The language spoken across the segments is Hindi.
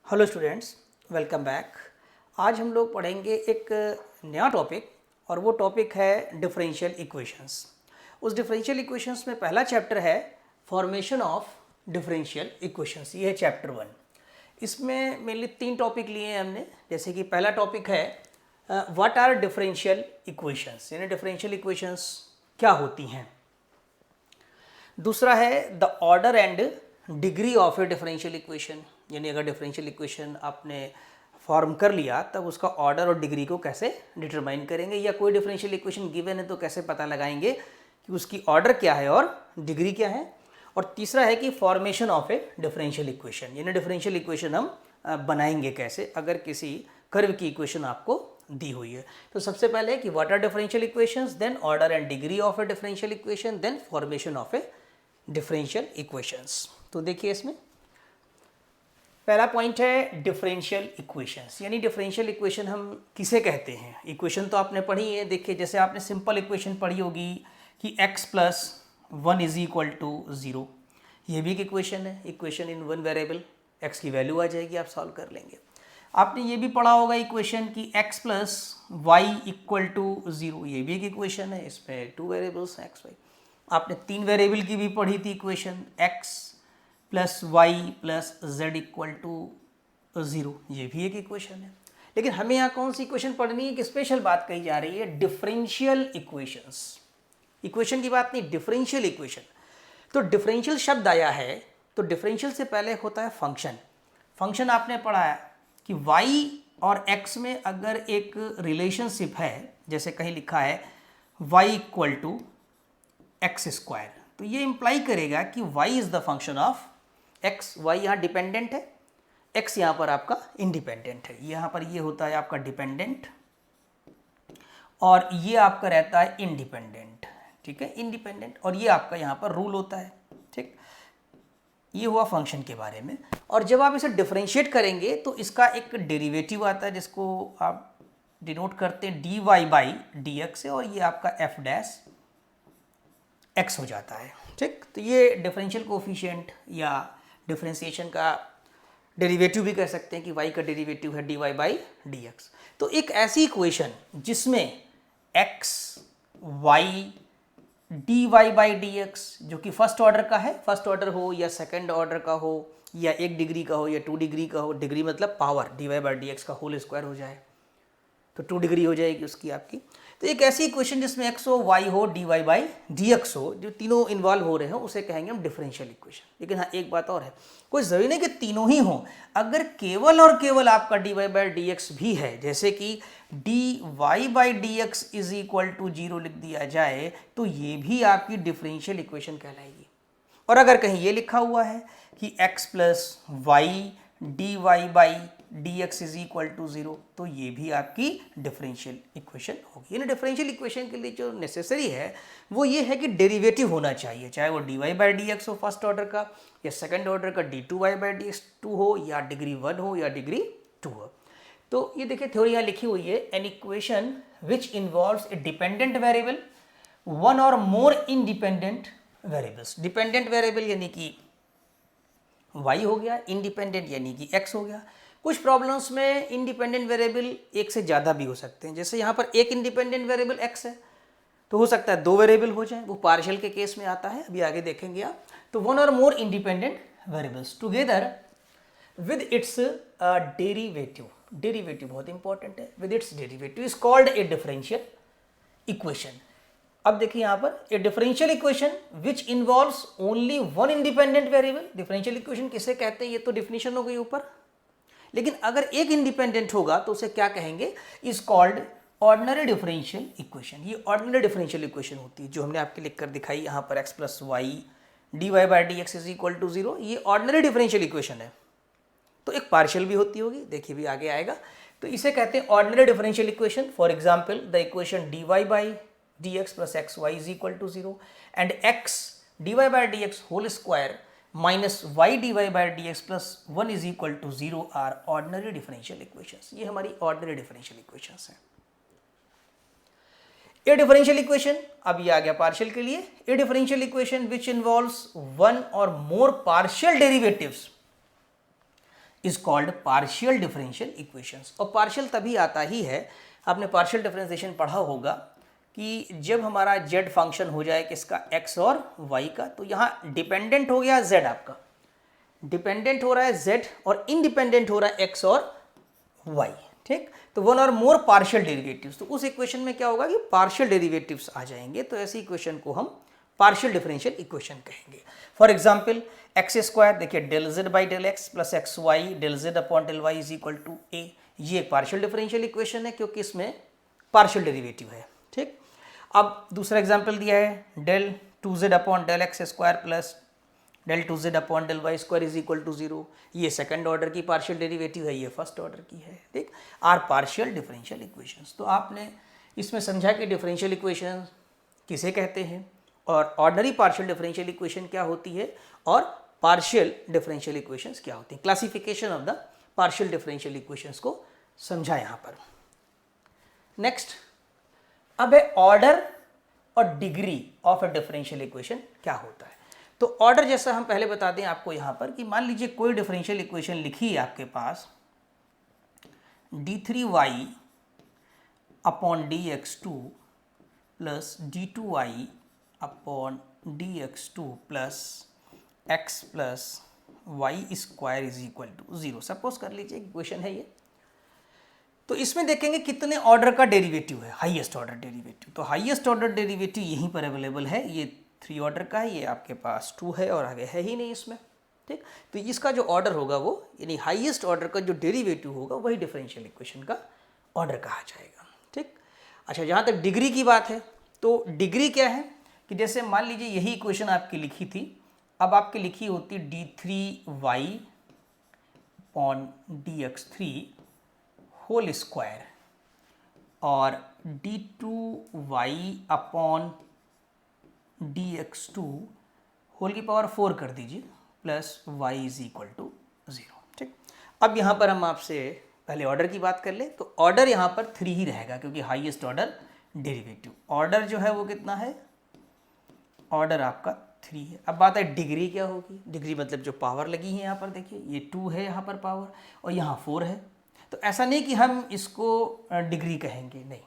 Hello students, welcome back. आज हम लोग पढ़ेंगे एक नया टॉपिक और वो टॉपिक है डिफरेंशियल इक्वेशंस। उस डिफरेंशियल इक्वेशंस में पहला चैप्टर है फॉर्मेशन ऑफ डिफरेंशियल इक्वेशंस। ये है चैप्टर 1। इसमें मेनली 3 टॉपिक लिए हैं हमने। जैसे कि पहला टॉपिक है व्हाट आर डिफरेंशियल इक्वेशंस, यानी डिफरेंशियल इक्वेशंस क्या होती हैं। दूसरा है the order and degree of a differential equation, यानी अगर डिफरेंशियल इक्वेशन आपने फॉर्म कर लिया तब उसका ऑर्डर और डिग्री को कैसे डिटरमाइन करेंगे, या कोई डिफरेंशियल इक्वेशन गिवन है तो कैसे पता लगाएंगे कि उसकी ऑर्डर क्या है और डिग्री क्या है। और तीसरा है कि formation of a differential equation, यानी डिफरेंशियल इक्वेशन हम बनाएंगे कैसे अगर किसी कर्व की इक्वेशन आपको दी हुई है। तो सबसे पहले है कि what are differential equations, then order and degree of a differential equation, then formation of a differential equations. तो देखिए इसमें पहला पॉइंट है डिफरेंशियल इक्वेशंस, यानी डिफरेंशियल इक्वेशन हम किसे कहते हैं। इक्वेशन तो आपने पढ़ी है, देखिए जैसे आपने सिंपल इक्वेशन पढ़ी होगी कि x + 1 = 0, ये भी एक इक्वेशन है। Equation in one variable, x की वैल्यू आ जाएगी, आप सॉल्व कर लेंगे। आपने ये भी पढ़ा होगा इक्वेशन कि x + y = 0, ये भी एक इक्वेशन है। इसमें 2 वेरिएबल्स हैं x y। आपने 3 वेरिएबल की भी पढ़ी थी इक्वेशन, x + y + z = 0, ये भी एक इक्वेशन है। लेकिन हमें यहाँ कौन सी इक्वेशन पढ़नी है कि स्पेशल बात कही जा रही है डिफरेंशियल इक्वेशंस। इक्वेशन की बात नहीं, डिफरेंशियल इक्वेशन। तो डिफरेंशियल शब्द आया है तो डिफरेंशियल से पहले होता है फंक्शन। फंक्शन आपने पढ़ा है कि y और x में अगर एक रिलेशनशिप है, जैसे कहीं लिखा है y = x², तो ये इंप्लाई करेगा कि y is the function of x। y यहाँ डिपेंडेंट है, x यहाँ पर आपका इंडिपेंडेंट है। यहाँ पर ये होता है आपका डिपेंडेंट और ये आपका रहता है इंडिपेंडेंट। ठीक है, इंडिपेंडेंट, और ये आपका यहाँ पर रूल होता है। ठीक, ये हुआ फंक्शन के बारे में। और जब आप इसे डिफरेंशिएट करेंगे तो इसका एक डेरिवेटिव आता है जिसको आप डिनोट करते हैं dy/dx से, और ये आपका f' हो जाता है। ठीक, तो ये डिफरेंशियल कोफिशिएंट या डिफरेंशिएशन का डेरिवेटिव भी कह सकते हैं कि y का डेरिवेटिव है dy/dx। तो एक ऐसी इक्वेशन जिसमें x y dy/dx जो कि फर्स्ट ऑर्डर का है, फर्स्ट ऑर्डर हो या सेकंड ऑर्डर का हो या 1 डिग्री का हो या 2 डिग्री का हो, डिग्री मतलब पावर, dy/dx का होल स्क्वायर हो जाए तो 2 डिग्री हो जाएगी उसकी आपकी। तो एक ऐसी इक्वेशन जिसमें x हो, y हो, dy/dx हो, जो तीनों इन्वॉल्व हो रहे हो, उसे कहेंगे हम डिफरेंशियल इक्वेशन। लेकिन हाँ, एक बात और है, कोई जरूरी नहीं कि तीनों ही हो। अगर केवल और केवल आपका dy/dx भी है, जैसे कि dy/dx = 0 लिख दिया जाए, तो ये भी आपकी डिफरेंशियल इक्वेशन कहलाएगी। और अगर कहीं ये लिखा हुआ है कि x + y dy/dx = 0, तो ये भी आपकी डिफरेंशियल इक्वेशन होगी। यानी डिफरेंशियल इक्वेशन के लिए जो नेसेसरी है वो ये है कि डेरिवेटिव होना चाहिए, चाहे वो dy/dx हो फर्स्ट ऑर्डर का, या सेकंड ऑर्डर का d2y/dx 2 हो, या डिग्री 1 हो या डिग्री 2 हो। तो ये देखिए थ्योरी यहाँ लिखी हुई है, an equation which involves a dependent variable, one or more independent variables. Dependent variable यानी कि y हो गया, इंडिपेंडेंट यानी कि x हो गया। कुछ प्रॉब्लम्स में इंडिपेंडेंट वेरिएबल एक से ज़्यादा भी हो सकते हैं, जैसे यहाँ पर एक इंडिपेंडेंट वेरिएबल x है, तो हो सकता है 2 वेरिएबल हो जाए, वो पार्शियल के केस में आता है, अभी आगे देखेंगे आप। तो one or more independent variables together with its derivative, derivative बहुत इंपॉर्टेंट है, with its derivative is called a differential equation. अब देखिए यहाँ पर ए differential equation which involves only one independent variable. Differential equation किसे कहते हैं, ये तो डिफिनेशन हो गई ऊपर। लेकिन अगर एक इंडिपेंडेंट होगा तो उसे क्या कहेंगे, is called ordinary differential equation. ये ऑर्डिनरी डिफरेंशियल इक्वेशन होती है जो हमने आपके लिख कर दिखाई यहाँ पर, x + y dy/dx = 0, ये ऑर्डिनरी डिफरेंशियल इक्वेशन है। तो एक पार्शियल भी होती होगी, देखिए भी आगे आएगा। तो इसे कहते हैं ordinary differential equation. For example the equation dy/dx + xy = 0 and x dy/dx whole square minus y dy/dx + 1 = 0 are ordinary differential equations। ये हमारी ordinary differential equations हैं। ए डिफरेंशियल इक्वेशन, अब ये आ गया पार्शियल के लिए, a differential equation which involves one or more partial derivatives is called partial differential equations. और पार्शियल तभी आता ही है, आपने पार्शियल डिफरेंशिएशन पढ़ा होगा कि जब हमारा z फंक्शन हो जाए किसका, x और y का, तो यहाँ डिपेंडेंट हो गया z, आपका डिपेंडेंट हो रहा है z और इंडिपेंडेंट हो रहा है x और y, ठीक। तो one or more partial derivatives, तो उस इक्वेशन में क्या होगा कि पार्शियल डेरिवेटिव्स आ जाएंगे, तो ऐसी इक्वेशन को हम पार्शियल डिफरेंशियल इक्वेशन कहेंगे। फॉर एग्जांपल एक्स स्क्वायर, देखिए del z by del x plus x y del z upon del y is equal to a, ये एक पार्शियल डिफरेंशियल इक्वेशन है क्योंकि इसमें पार्शियल डेरिवेटिव है, ठीक। अब दूसरा एग्जांपल दिया है del 2z upon del x square plus del 2z upon del y square is equal to 0, ये सेकंड ऑर्डर की पार्शियल डेरिवेटिव है, ये फर्स्ट ऑर्डर की है, ठीक। Are partial differential equations. तो आपने इसमें समझा कि डिफरेंशियल इक्वेशन किसे कहते हैं और ऑर्डिनरी पार्शियल डिफरेंशियल इक्वेशन क्या होती है और पार्शियल डिफरेंशियल इक्वेशंस क्या होती हैं। Classification of the partial differential equations को समझा यहाँ पर। नेक्स्ट, अब है ऑर्डर और degree of a differential equation क्या होता है। तो ऑर्डर जैसा हम पहले बता दें आपको यहाँ पर कि मान लीजिए कोई डिफरेंशियल इक्वेशन लिखी है आपके पास d3y upon dx2 plus d2y upon dx2 plus x plus y square is equal to 0, suppose कर लीजिए इक्वेशन है ये। तो इसमें देखेंगे कितने ऑर्डर का डेरिवेटिव है, हाईएस्ट ऑर्डर डेरिवेटिव। तो हाईएस्ट ऑर्डर डेरिवेटिव यहीं पर अवेलेबल है, ये 3 ऑर्डर का है, ये आपके पास 2 है और आगे है ही नहीं इसमें, ठीक। तो इसका जो ऑर्डर होगा वो यानी हाईएस्ट ऑर्डर का जो डेरिवेटिव होगा वही डिफरेंशियल इक्वेशन का ऑर्डर कहा जाएगा, ठीक। अच्छा, जहाँ तक डिग्री की बात है तो डिग्री क्या है कि जैसे मान लीजिए यही इक्वेशन आपकी लिखी थी, अब आपकी लिखी होती d3y upon dx3 whole square और d2y अपॉन dx2 होल की पावर 4 कर दीजिए plus y is equal to 0, ठीक। अब यहाँ पर हम आपसे पहले ऑर्डर की बात कर ले, तो ऑर्डर यहाँ पर 3 ही रहेगा क्योंकि हाईएस्ट ऑर्डर डेरिवेटिव। ऑर्डर जो है वो कितना है, ऑर्डर आपका 3 है। अब बात है डिग्री क्या होगी, डिग्री मतलब जो पावर लगी है यहाँ पर देखिए ये 2 है यहाँ पर पावर और यहाँ 4 है। तो ऐसा नहीं कि हम इसको डिग्री कहेंगे, नहीं,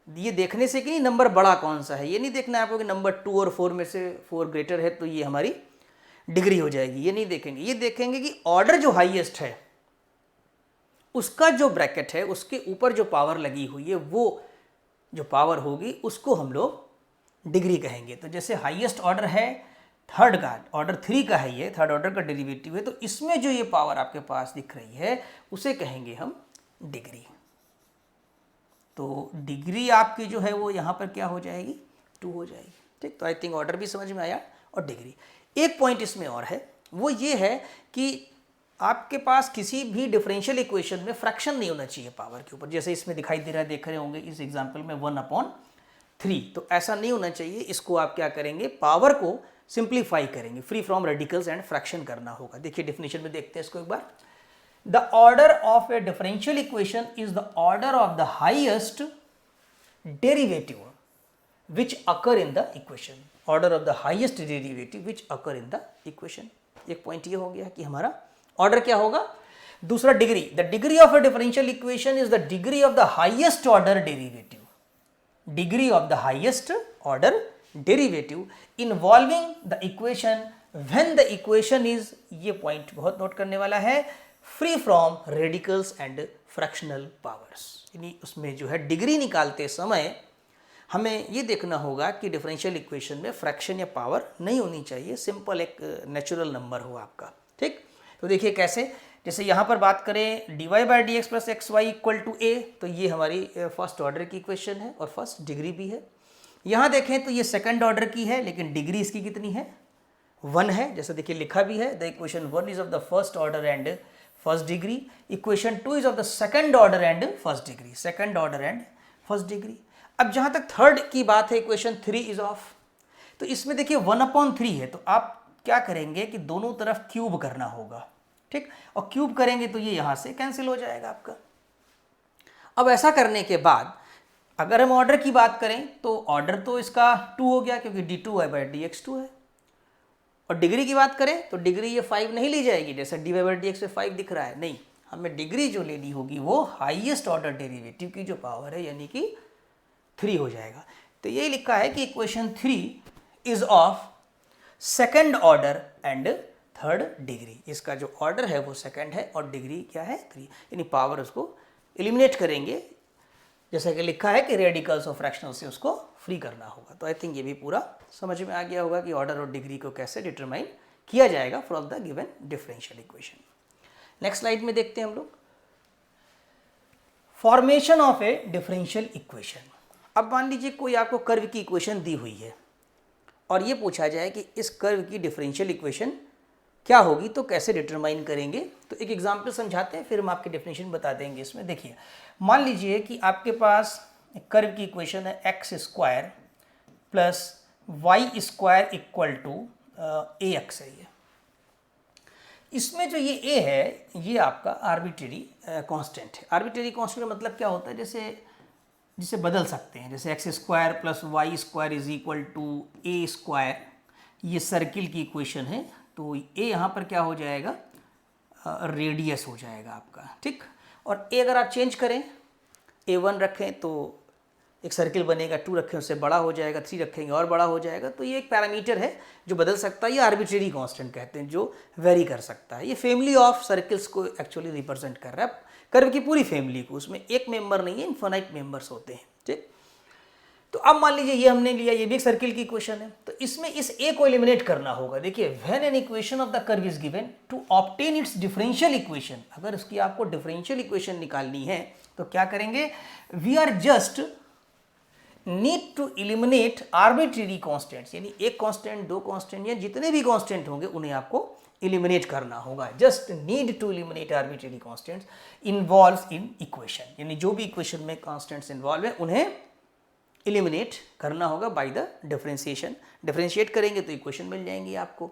ये देखने से कि नंबर बड़ा कौन सा है, ये नहीं देखना है आपको कि नंबर 2 और 4 में से 4 ग्रेटर है तो ये हमारी डिग्री हो जाएगी, ये नहीं देखेंगे। ये देखेंगे कि ऑर्डर जो हाईएस्ट है उसका जो ब्रैकेट है उसके ऊपर जो पावर लगी हुई है वो जो पावर होगी उसको हम लोग डिग्री कहेंगे। तो जैसे हाईएस्ट ऑर्डर है थर्ड का, ऑर्डर 3 का है, ये थर्ड ऑर्डर का डेरिवेटिव है, तो इसमें जो ये पावर आपके पास दिख रही है उसे कहेंगे हम डिग्री। तो डिग्री आपकी जो है वो यहाँ पर क्या हो जाएगी, 2 हो जाएगी, ठीक। तो आई थिंक ऑर्डर भी समझ में आया और डिग्री। एक पॉइंट इसमें और है, वो ये है कि आपके पास किसी भी डिफरेंशियल इक्वेशन में फ्रैक्शन नहीं होना चाहिए पावर के ऊपर। जैसे इसमें दिखाई दे रहा है, देख रहे होंगे इस एग्जाम्पल में 1/3, तो ऐसा नहीं होना चाहिए। इसको आप क्या करेंगे, पावर को सिंप्लीफाई करेंगे, free from radicals and fraction करना होगा। देखिए डेफिनेशन में देखते हैं इसको एक बार। The order of a differential equation is the order of the highest derivative which occur in the equation, order of the highest derivative which occur in the equation. एक पॉइंट ये हो गया कि हमारा ऑर्डर क्या होगा। दूसरा degree, the degree of a differential equation is the degree of the highest order derivative, degree of the highest order derivative involving the equation when the equation is, ये पॉइंट बहुत नोट करने वाला है, free from radicals and fractional powers. यानी उसमें जो है डिग्री निकालते समय हमें ये देखना होगा कि डिफरेंशियल इक्वेशन में फ्रैक्शन या पावर नहीं होनी चाहिए, सिंपल एक नेचुरल नंबर हो आपका, ठीक। तो देखिए कैसे, जैसे यहाँ पर बात करें dy by d x plus x y equal to a, तो ये हमारी फर्स्ट ऑर्डर की इक्वेशन है और फर्स्ट डिग्री भी है। यहाँ देखें तो ये सेकंड ऑर्डर की है लेकिन डिग्री इसकी कितनी है, 1 है। जैसे देखिए लिखा भी है, the equation 1 is of the first order and first degree, equation 2 is of the second order and first degree, second order and first degree. अब जहाँ तक थर्ड की बात है, इक्वेशन 3 इज ऑफ, तो इसमें देखिए 1/3 है, तो आप क्या करेंगे कि दोनों तरफ क्यूब करना होगा, ठीक। और क्यूब करेंगे तो ये यहाँ से कैंसिल हो जाएगा आपका। अब ऐसा करने के बाद अगर हम ऑर्डर की बात करें तो ऑर्डर तो इसका 2 हो गया क्योंकि d2y बाई dx2 है, और डिग्री की बात करें तो डिग्री ये 5 नहीं ली जाएगी, जैसे dy/dx पे 5 दिख रहा है, नहीं, हमें डिग्री जो लेनी होगी वो हाईएस्ट ऑर्डर डेरिवेटिव की जो पावर है यानी कि 3 हो जाएगा। तो ये लिखा है कि equation 3 is of second order and third degree. इसका जो ऑर्डर है वो सेकंड है और डिग्री क्या है 3, यानी पावर उसको एलिमिनेट करेंगे, जैसा कि लिखा है कि रेडिकल्स ऑफ फ्रैक्शनल से उसको फ्री करना होगा। तो आई थिंक ये भी पूरा समझ में आ गया होगा कि ऑर्डर और डिग्री को कैसे डिटरमाइन किया जाएगा from the given differential equation. Next slide में देखते हैं हम लोग formation of a differential equation. अब मान लीजिए कोई आपको कर्व की इक्वेशन दी हुई है और ये पूछा जाए कि इस कर्व की डिफरेंशियल इक्वेशन क्या होगी, तो कैसे डिटरमाइन करेंगे। तो एक एग्जांपल समझाते हैं, फिर हम आपके डेफिनेशन बता देंगे। इसमें देखिए, मान लीजिए कि आपके पास कर्व की इक्वेशन है x² plus y² equal to ax है। ये इसमें जो ये a है ये आपका आर्बिट्रेरी कांस्टेंट है। आर्बिट्रेरी कांस्टेंट का मतलब क्या होता है, जिसे बदल सकते हैं, जैसे x² plus y² is equal to a²। ये सर्किल की इक्वेशन है, तो a यहाँ पर क्या हो जाएगा, रेडियस हो जाएगा आपका, ठीक। और a अगर आप चेंज करें, a1 रखें तो एक सर्किल बनेगा, 2 रखें उससे बड़ा हो जाएगा, 3 रखेंगे और बड़ा हो जाएगा। तो ये एक पैरामीटर है जो बदल सकता है, ये आर्बिट्रेरी कांस्टेंट कहते हैं, जो वेरी कर सकता है। ये फैमिली ऑफ सर्किल्स को एक्चुअली रिप्रेजेंट कर रहा है, कर्व की पूरी फैमिली को, उसमें एक मेंबर नहीं है, इनफाइनाइट मेंबर्स होते हैं, ठीक। तो अब मान लीजिए ये हमने लिया, ये भी एक सर्किल की इक्वेशन है, तो इसमें इस a को एलिमिनेट करना होगा। देखिए, when an equation of the curve is given to obtain its differential equation, अगर उसकी आपको डिफरेंशियल इक्वेशन निकालनी है तो क्या करेंगे, we are just need to eliminate arbitrary constants, यानी एक कांस्टेंट, दो कांस्टेंट या जितने भी कांस्टेंट होंगे उन्हें आपको एलिमिनेट करना होगा। Just need to eliminate arbitrary constants involves in equation, यानी जो भी इक्वेशन में कांस्टेंट्स इन्वॉल्व है उन्हें एलिमिनेट करना होगा बाय द डिफरेंशिएशन। डिफरेंशिएट करेंगे तो इक्वेशन मिल जाएंगी आपको।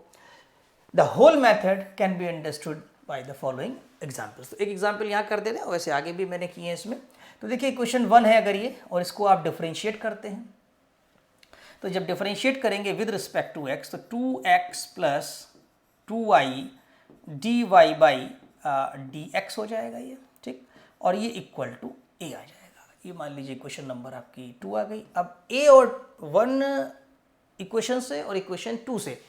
The whole method can be understood by the following examples. तो एक एग्जाम्पल यहाँ कर दे रहे हैं, वैसे आगे भी मैंने किए हैं इसमें। तो देखिए, इक्वेशन 1 है अगर ये, और इसको आप डिफरेंशिएट करते हैं, तो जब डिफरेंशिएट करेंगे विद रिस्पेक्ट टू x, तो 2x प्लस 2y dy/dx हो जाएगा ये, ठीक। और ये इक्वल टू a आ जाएगा। ये मान लीजिए इक्वेशन नंबर आपकी 2 आ गई। अब a और 1 इक्वेशन से और इक्वेशन 2 से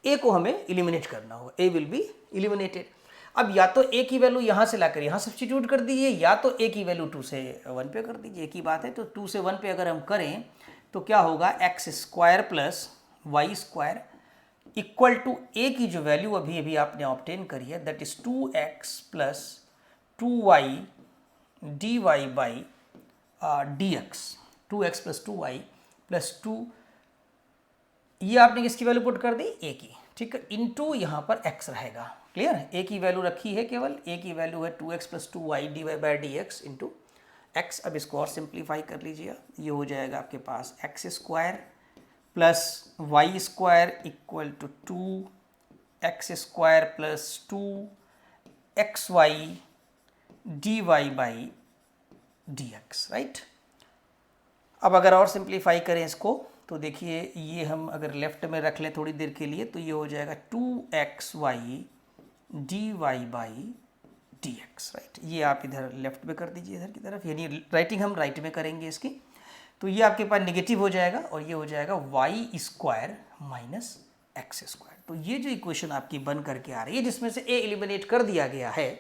a को हमें एलिमिनेट करना होगा, a विल बी एलिमिनेटेड। अब या तो a की वैल्यू यहाँ से लाकर यहाँ सब्स्टिट्यूट कर दीजिए, या तो a की वैल्यू 2 से 1 पे कर दीजिए, एक ही बात है। तो 2 से 1 पे अगर हम करें तो क्या होगा, x² plus y² equal to a की जो वैल्यू अभी अभी आपने ऑब्टेन करी है, that is 2x plus 2y dy/dx। 2x plus 2y plus 2, ये आपने किसकी वैल्यू पुट कर दी, a की, ठीक है, इनटू यहाँ पर x रहेगा। क्लियर है, a की वैल्यू रखी है केवल, a की वैल्यू है 2x plus 2y dy/dx into x। अब इसको और सिंप्लीफाई कर लीजिए, ये हो जाएगा आपके पास x² plus y² equal to 2x² प्लस 2xy dy/dx, राइट। अब अगर और सिंप्लीफाई करें इसको, तो देखिए ये हम अगर लेफ्ट में रख लें थोड़ी देर के लिए, तो ये हो जाएगा 2xy dy/dx, राइट। ये आप इधर लेफ्ट में कर दीजिए, इधर की तरफ, यानी राइटिंग हम राइट में करेंगे इसकी। तो ये आपके पास नेगेटिव हो जाएगा और ये हो जाएगा y² माइनस x²। तो ये जो इक्वेशन आपकी बन करके आ रही है, जिसमें से a एलिमिनेट कर दिया गया है,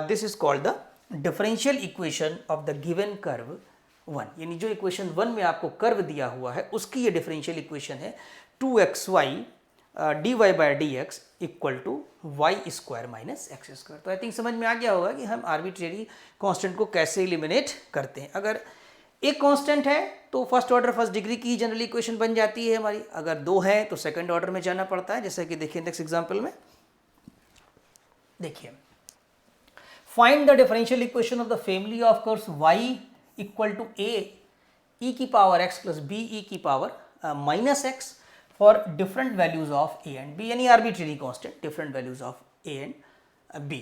this is called the differential equation of the given curve 1। यानी जो इक्वेशन 1 में आपको कर्व दिया हुआ है उसकी ये डिफरेंशियल इक्वेशन है 2xy dy/dx equal to y² minus x²। तो आई थिंक समझ में आ गया होगा कि हम आर्बिट्रेरी कांस्टेंट को कैसे एलिमिनेट करते हैं। अगर एक कांस्टेंट है तो फर्स्ट ऑर्डर फर्स्ट डिग्री की जनरल इक्वेशन बन जाती है हमारी, अगर 2 है तो सेकंड ऑर्डर में जाना पड़ता है, जैसा कि देखिए नेक्स्ट एग्जांपल में। देखिए, find the differential equation of the family of curves y equal to a e की power x plus b e की power minus x for different values of a and b, यानी arbitrary constant, different values of a and b।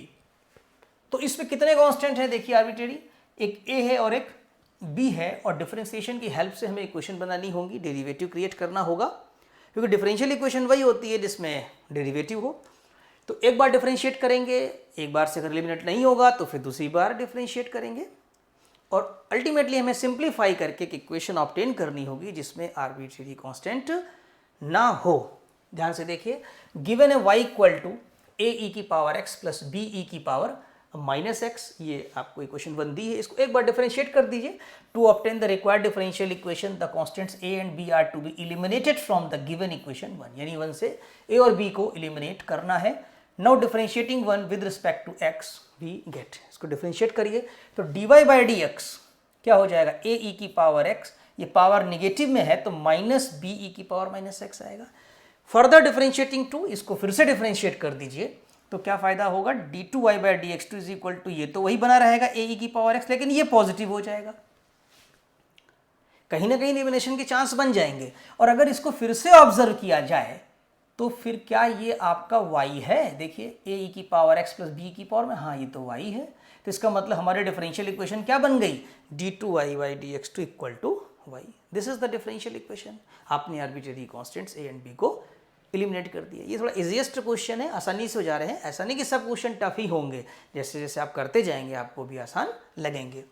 तो इसमें कितने कांस्टेंट है, देखिए आर्बिट्रेरी, एक a है और एक b है, और डिफरेंशिएशन की हेल्प से हमें इक्वेशन बनानी होगी, डेरिवेटिव क्रिएट करना होगा। क्योंकि डिफरेंशियल इक्वेशन वही होती है जिसमें डेरिवेटिव हो। तो एक बार डिफरेंशिएट करेंगे, एक बार से अगर एलिमिनेट नहीं होगा तो फिर दूसरी बार डिफरेंशिएट करेंगे और अल्टीमेटली हमें सिंप्लीफाई करके एक इक्वेशन ऑब्टेन करनी होगी जिसमें आर्बिट्रेरी कांस्टेंट ना हो। ध्यान से देखिए, गिवन है y equal to a e की power x plus b e की पावर माइनस एक्स, ये आपको इक्वेशन 1 दी है, इसको एक बार डिफरेंशिएट कर दीजिए। To obtain the required differential equation the constants a and b are to be eliminated from the given equation 1, यानी 1 से a और b को इलिमिनेट करना है। Now differentiating 1 with respect to x we get, इसको डिफरेंशिएट करिए तो dy बाई डी एक्स क्या हो जाएगा, a e की पावर x, ये पावर निगेटिव में है तो माइनस बी ई की पावर माइनस एक्स आएगा। फर्दर डिफरेंशिएटिंग 2, इसको फिर से डिफरेंशिएट कर दीजिए तो क्या फायदा होगा, d2y by d x two is equal to, ये तो वही बना रहेगा a e की पावर x, लेकिन ये पॉजिटिव हो जाएगा, कहीं ना कहीं एलिमिनेशन के चांस बन जाएंगे। और अगर इसको फिर से ऑब्जर्व किया जाए तो फिर क्या ये आपका y है, देखिए a e की पावर x प्लस b की पावर में, हाँ ये तो y है, तो इसका मतलब हमारे डिफरेंशियल इक्वेशन क्या बन गई, d2y by d x two equal to y। This is the differential equation. आपने arbitrary constants a and b को एलिमिनेट कर दिया। ये थोड़ा इजीएस्ट क्वेश्चन है, आसानी से हो जा रहे हैं, ऐसा नहीं कि सब क्वेश्चन टफ ही होंगे, जैसे जैसे आप करते जाएंगे आपको भी आसान लगेंगे।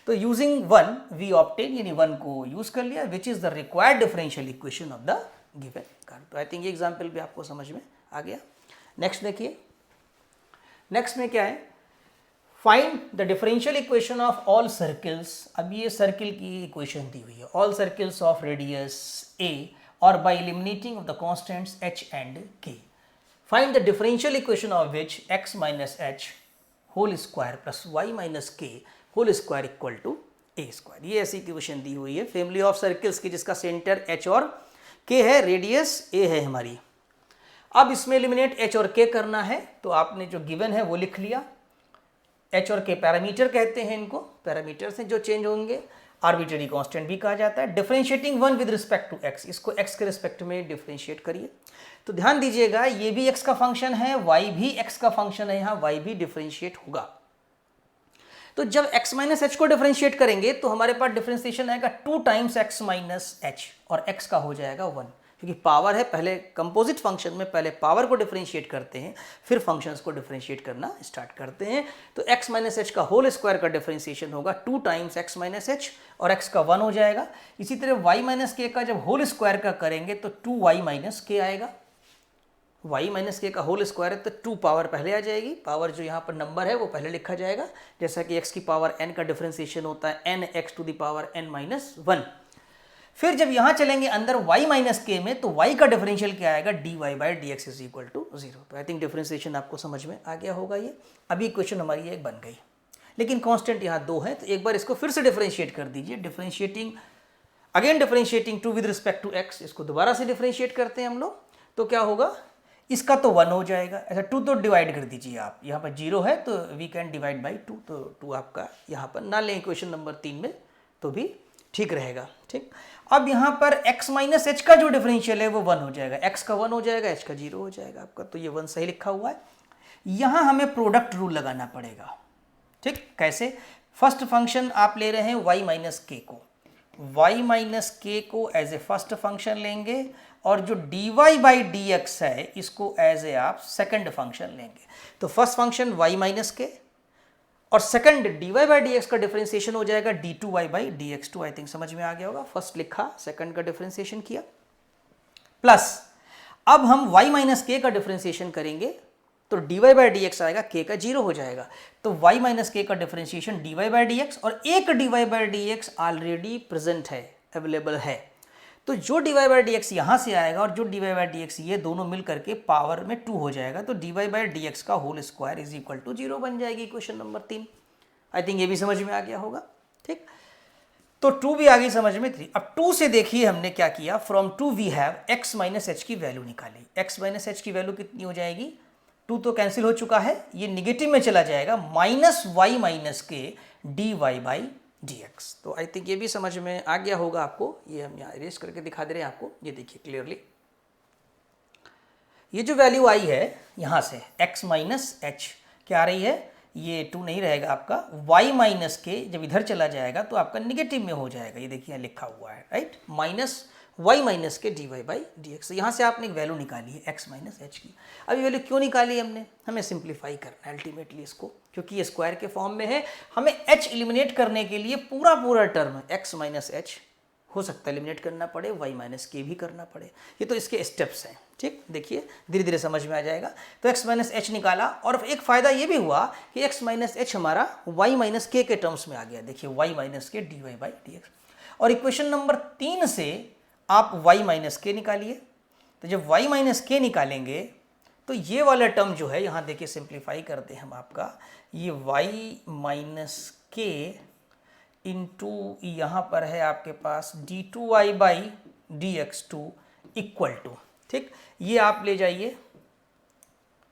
तो यूजिंग 1 वी ऑब्टेन, यानी 1 को यूज कर लिया, which is the required differential equation of the given curve. तो आई थिंक ये एग्जाम्पल भी आपको समझ में आ गया। नेक्स्ट देखिए, नेक्स्ट में क्या है, find the differential equation of all circles. अब ये सर्किल की इक्वेशन दी हुई है, all circles of radius a or by eliminating of the constants h and k. Find the differential equation of which x minus h whole square plus y minus k whole square equal to a square। ये ऐसी इक्वेशन दी हुई है फैमिली ऑफ सर्किल्स की जिसका सेंटर h और k है, रेडियस a है हमारी। अब इसमें एलिमिनेट h और k करना है, तो आपने जो गिवन है वो लिख लिया। h और k पैरामीटर कहते हैं इनको, पैरामीटर से जो चेंज होंगे, आर्बिट्रेरी कांस्टेंट भी कहा जाता है। Differentiating 1 with respect to x, इसको x के रिस्पेक्ट में डिफरेंशिएट करिए। तो ध्यान दीजिएगा, ये भी x का फंक्शन है, y भी x का फंक्शन है, यहाँ y भी डिफरेंशिएट होगा। तो जब x माइनस एच को डिफरेंशिएट करेंगे तो हमारे पास डिफरेंशिएशन आएगा 2 टाइम्स x माइनस एच और x का हो जाएगा 1, क्योंकि पावर है, पहले कंपोजिट फंक्शन में पहले पावर को डिफरेंशिएट करते हैं फिर फंक्शंस को डिफरेंशिएट करना स्टार्ट करते हैं। तो x माइनस एच का होल स्क्वायर का डिफरेंशिएशन होगा 2 टाइम्स x माइनस एच और x का 1 हो जाएगा। इसी तरह y माइनस के का जब होल स्क्वायर का करेंगे तो 2y माइनस के आएगा, y माइनस के का होल स्क्वायर है तो 2 पावर पहले आ जाएगी, पावर जो यहाँ पर नंबर है वो पहले लिखा जाएगा, जैसा कि x की पावर n का डिफरेंशिएशन होता है n x to the power n minus 1। फिर जब यहाँ चलेंगे अंदर y माइनस के में तो y का डिफरेंशियल क्या आएगा, dy by d x is equal to 0। तो आई थिंक डिफरेंशिएशन आपको समझ में आ गया होगा। ये अभी इक्वेशन हमारी एक बन गई, लेकिन कांस्टेंट यहाँ 2 है, तो एक बार इसको फिर से डिफरेंशिएट कर दीजिए। Differentiating again differentiating 2 with respect to x, इसको दोबारा से डिफरेंशिएट करते हैं हम लोग, तो क्या होगा, इसका तो 1 हो जाएगा। ऐसा 2 तो डिवाइड कर दीजिए आप, यहाँ पर 0 है तो वी कैन डिवाइड बाई 2, तो 2 आपका यहाँ पर ना लें इक्वेशन नंबर 3 में तो भी ठीक रहेगा। ठीक, अब यहाँ पर x माइनस एच का जो डिफरेंशियल है वो 1 हो जाएगा, x का 1 हो जाएगा, h का 0 हो जाएगा आपका, तो ये 1 सही लिखा हुआ है। यहाँ हमें प्रोडक्ट रूल लगाना पड़ेगा। ठीक, कैसे, फर्स्ट फंक्शन आप ले रहे हैं y माइनस के को, y माइनस के को एज ए फर्स्ट फंक्शन लेंगे और जो dy बाई डी एक्स है इसको एज ए आप सेकंड फंक्शन लेंगे। तो फर्स्ट फंक्शन y माइनस के और second dy by d x का डिफरेंशिएशन हो जाएगा d2y by d x. I think समझ में आ गया होगा, फर्स्ट लिखा सेकंड का डिफरेंशिएशन किया, प्लस अब हम y माइनस के का डिफरेंशिएशन करेंगे तो dy बाई डी एक्स आएगा, k का 0 हो जाएगा, तो y माइनस के का differentiation dy by d x और एक dy by d x already present है, अवेलेबल है, तो जो dy बाई डी एक्स यहाँ से आएगा और जो dy बाई डी एक्स ये दोनों मिल करके पावर में 2 हो जाएगा, तो dy बाई डी एक्स का whole square is equal to 0 बन जाएगी इक्वेशन नंबर 3। आई थिंक ये भी समझ में आ गया होगा। ठीक, तो 2 भी आ गई समझ में, 3। अब 2 से देखिए हमने क्या किया, from 2 we have x minus h की वैल्यू निकाली। x माइनस एच की वैल्यू कितनी हो जाएगी, 2 तो कैंसिल हो चुका है, ये निगेटिव में चला जाएगा, माइनस y माइनस के dy बाई डी एक्स। तो आई थिंक ये भी समझ में आ गया होगा आपको, ये हम यहाँ इरेज करके दिखा दे रहे हैं आपको, ये देखिए क्लियरली, ये जो वैल्यू आई है यहाँ से x माइनस एच क्या आ रही है, ये 2 नहीं रहेगा आपका, y माइनस के जब इधर चला जाएगा तो आपका निगेटिव में हो जाएगा, ये देखिए लिखा हुआ है, राइट, माइनस y माइनस के dy बाई डी एक्स। यहाँ से आपने एक वैल्यू निकाली है x माइनस एच की। अब ये वैल्यू क्यों निकाली हमने, हमें सिंप्लीफाई करना है अल्टीमेटली इसको, क्योंकि ये स्क्वायर के फॉर्म में है। हमें h एलिमिनेट करने के लिए पूरा टर्म x माइनस एच हो सकता है एलिमिनेट करना पड़े, y माइनस के भी करना पड़े। ये तो इसके स्टेप्स हैं, ठीक। देखिए धीरे धीरे समझ में आ जाएगा। तो x माइनस एच निकाला, और एक फ़ायदा ये भी हुआ कि x माइनस एच हमारा y माइनस के टर्म्स में आ गया। देखिए y minus k d y by d x. और इक्वेशन नंबर 3 से आप y माइनस के निकालिए। तो जब y माइनस के निकालेंगे तो ये वाला टर्म जो है, यहाँ देखिए सिंप्लीफाई करते हैं हम आपका, ये y माइनस के इंटू यहाँ पर है आपके पास d2y by d x two equal to, ठीक। ये आप ले जाइए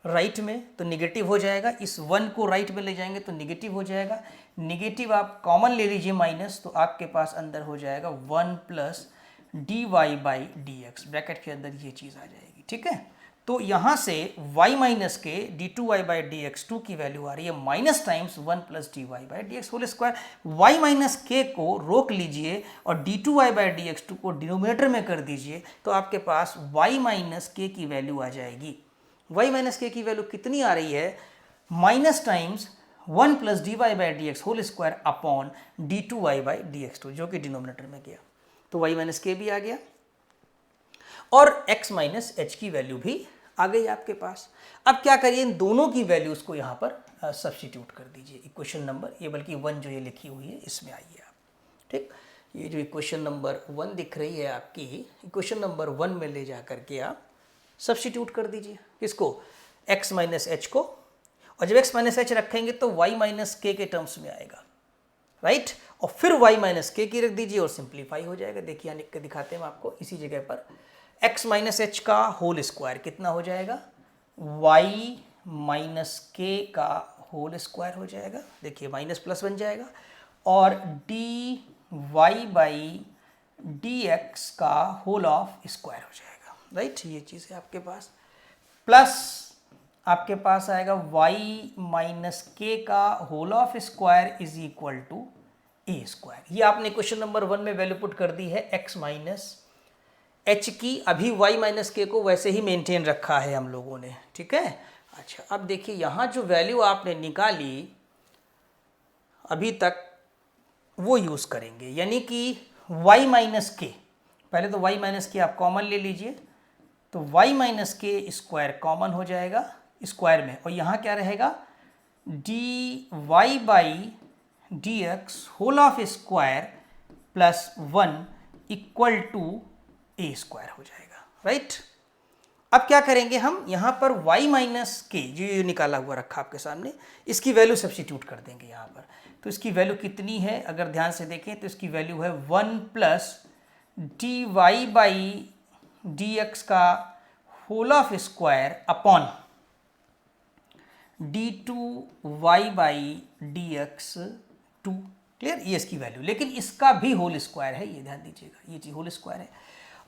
राइट में तो निगेटिव हो जाएगा, इस 1 को राइट में ले जाएंगे तो निगेटिव हो जाएगा। निगेटिव आप कॉमन ले लीजिए माइनस, तो आपके पास अंदर हो जाएगा 1 plus d y by d x, bracket के अंदर ये चीज़ आ जाएगी, ठीक है। तो यहाँ से y minus k d2y by d x two की वैल्यू आ रही है minus times 1 plus d y by d x whole square. y minus k को रोक लीजिए और d2y by d x two को डिनोमिनेटर में कर दीजिए, तो आपके पास y माइनस के की वैल्यू आ जाएगी। y माइनस के की वैल्यू कितनी आ रही है, minus times 1 plus d y by d x whole square upon d2y by d x two, जो कि डिनोमिनेटर में गया। तो y माइनस के भी आ गया और x माइनस एच की वैल्यू भी आ गई आपके पास। अब क्या करिए, इन दोनों की वैल्यूज़ को यहाँ पर सब्स्टिट्यूट कर दीजिए। इक्वेशन नंबर ये बल्कि 1 जो ये लिखी हुई है इसमें आइए आप, ठीक। ये जो इक्वेशन नंबर 1 दिख रही है आपकी, इक्वेशन नंबर 1 में ले जा करके आप सब्स्टिट्यूट कर दीजिए। किसको, x माइनस एच को। और जब x माइनस एच रखेंगे तो y माइनस के टर्म्स में आएगा, राइट। और फिर y माइनस के की रख दीजिए और सिंप्लीफाई हो जाएगा। देखिए यहाँ लिख के दिखाते हैं हम आपको इसी जगह पर। x माइनस एच का होल स्क्वायर कितना हो जाएगा, y माइनस के का होल स्क्वायर हो जाएगा। देखिए माइनस प्लस बन जाएगा, और d y by d x का होल ऑफ स्क्वायर हो जाएगा, राइट। ये चीज़ है आपके पास, प्लस आपके पास आएगा y माइनस के का whole of square is equal to a square. ये आपने क्वेश्चन नंबर 1 में वैल्यू पुट कर दी है x माइनस एच की। अभी y माइनस के को वैसे ही मेंटेन रखा है हम लोगों ने, ठीक है। अच्छा, अब देखिए यहाँ जो वैल्यू आपने निकाली अभी तक वो यूज़ करेंगे, यानी कि y माइनस के, पहले तो y माइनस के आप कॉमन ले लीजिए, तो y minus k square common हो जाएगा स्क्वायर में, और यहाँ क्या रहेगा, d y by d x whole of square plus 1 equal to a square हो जाएगा, राइट। अब क्या करेंगे हम, यहाँ पर y माइनस के जो निकाला हुआ रखा आपके सामने, इसकी वैल्यू सब्स्टिट्यूट कर देंगे यहाँ पर। तो इसकी वैल्यू कितनी है, अगर ध्यान से देखें तो इसकी वैल्यू है 1 plus d y by d x का whole of square upon d two y by d x two, clear. ये इसकी वैल्यू, लेकिन इसका भी होल स्क्वायर है, ये ध्यान दीजिएगा, ये चीज होल स्क्वायर है।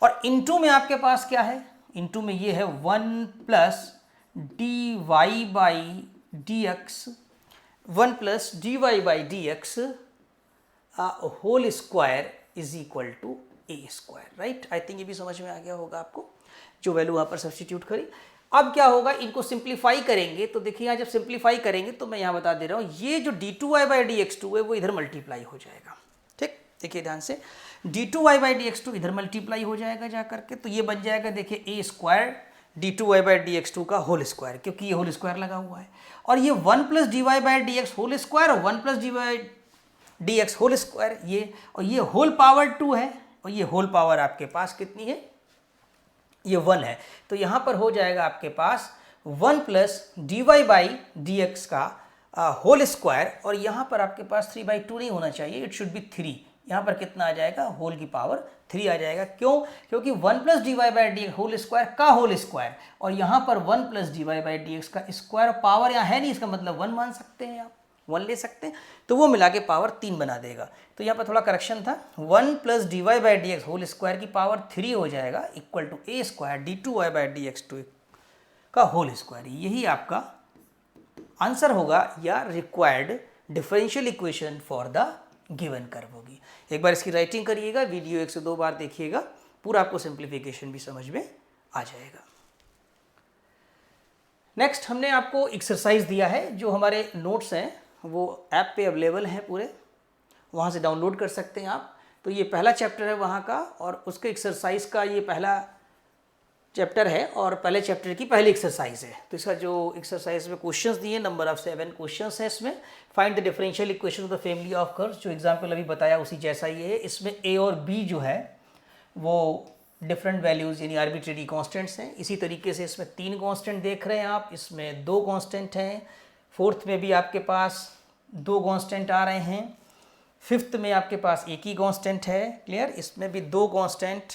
और इनटू में आपके पास क्या है, इनटू में ये है 1 plus d y by d x, 1 plus d y by d x whole square is equal to a square, right. I think ये भी समझ में आ गया होगा आपको, जो वैल्यू वहाँ पर सब्स्टिट्यूट करी। अब क्या होगा, इनको सिंप्लीफाई करेंगे तो देखिए यहाँ जब सिंप्लीफाई करेंगे तो मैं यहाँ बता दे रहा हूँ, ये जो d2y by d x to है वो इधर मल्टीप्लाई हो जाएगा, ठीक। देखिए ध्यान से, d2y by d x two इधर मल्टीप्लाई हो जाएगा जा करके, तो ये बन जाएगा देखिए a square d2y by d x two का होल स्क्वायर, क्योंकि ये होल स्क्वायर लगा हुआ है। और ये 1 plus d y by d x whole square और 1 plus d y d x whole square, ये और ये होल पावर 2 है, और ये होल पावर आपके पास कितनी है, ये 1 है। तो यहाँ पर हो जाएगा आपके पास 1 plus d y by d x का होल स्क्वायर, और यहाँ पर आपके पास 3/2 नहीं होना चाहिए, इट शुड बी 3। यहाँ पर कितना आ जाएगा, होल की पावर 3 आ जाएगा। क्यों, क्योंकि 1 plus d y by d x whole square का होल स्क्वायर, और यहाँ पर 1 plus d y by d x का स्क्वायर, पावर यहाँ है नहीं, इसका मतलब 1 मान सकते हैं आप, 1 ले सकते हैं, तो वो मिला के पावर 3 बना देगा। तो यहाँ पर थोड़ा करेक्शन था, 1 plus d y by d x whole square की पावर 3 हो जाएगा equal to a square d2y by d x two का होल स्क्वायर। यही आपका आंसर होगा, या required differential equation for the given curve होगी। एक बार इसकी राइटिंग करिएगा, वीडियो 1 से 2 बार देखिएगा, पूरा आपको सिंप्लीफिकेशन भी समझ में आ जाएगा। नेक्स्ट हमने आपको एक्सरसाइज दिया है, जो हमारे नोट्स हैं वो ऐप पे अवेलेबल हैं पूरे, वहाँ से डाउनलोड कर सकते हैं आप। तो ये पहला चैप्टर है वहाँ का, और उसके एक्सरसाइज का ये पहला चैप्टर है और पहले चैप्टर की पहली एक्सरसाइज है। तो इसका जो एक्सरसाइज में क्वेश्चंस दिए, नंबर ऑफ 7 क्वेश्चंस हैं इसमें। Find the differential equation of the family of curves, जो एग्जांपल अभी बताया उसी जैसा ये है। इसमें ए और बी जो है वो डिफरेंट वैल्यूज़ यानी आर्बिट्रेरी कांस्टेंट्स हैं। इसी तरीके से इसमें 3 कांस्टेंट देख रहे हैं आप, इसमें 2 कांस्टेंट हैं। फोर्थ में भी आपके पास 2 कांस्टेंट आ रहे हैं। फिफ्थ में आपके पास एक ही कांस्टेंट है, क्लियर। इसमें भी 2 कांस्टेंट,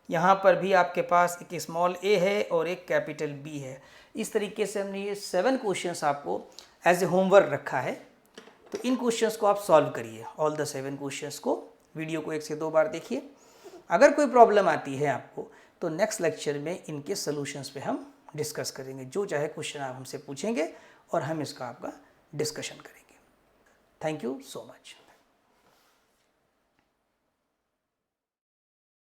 यहाँ पर भी आपके पास एक स्मॉल ए है और एक कैपिटल बी है। इस तरीके से हमने ये 7 क्वेश्चंस आपको एज ए होमवर्क रखा है। तो इन क्वेश्चंस को आप सॉल्व करिए, ऑल द 7 क्वेश्चंस को। वीडियो को 1 से 2 बार देखिए। अगर कोई प्रॉब्लम आती है आपको तो नेक्स्ट लेक्चर में इनके सॉल्यूशंस पे हम डिस्कस करेंगे। जो चाहे क्वेश्चन आप हमसे पूछेंगे और हम इसका आपका डिस्कशन करेंगे। Thank you so much.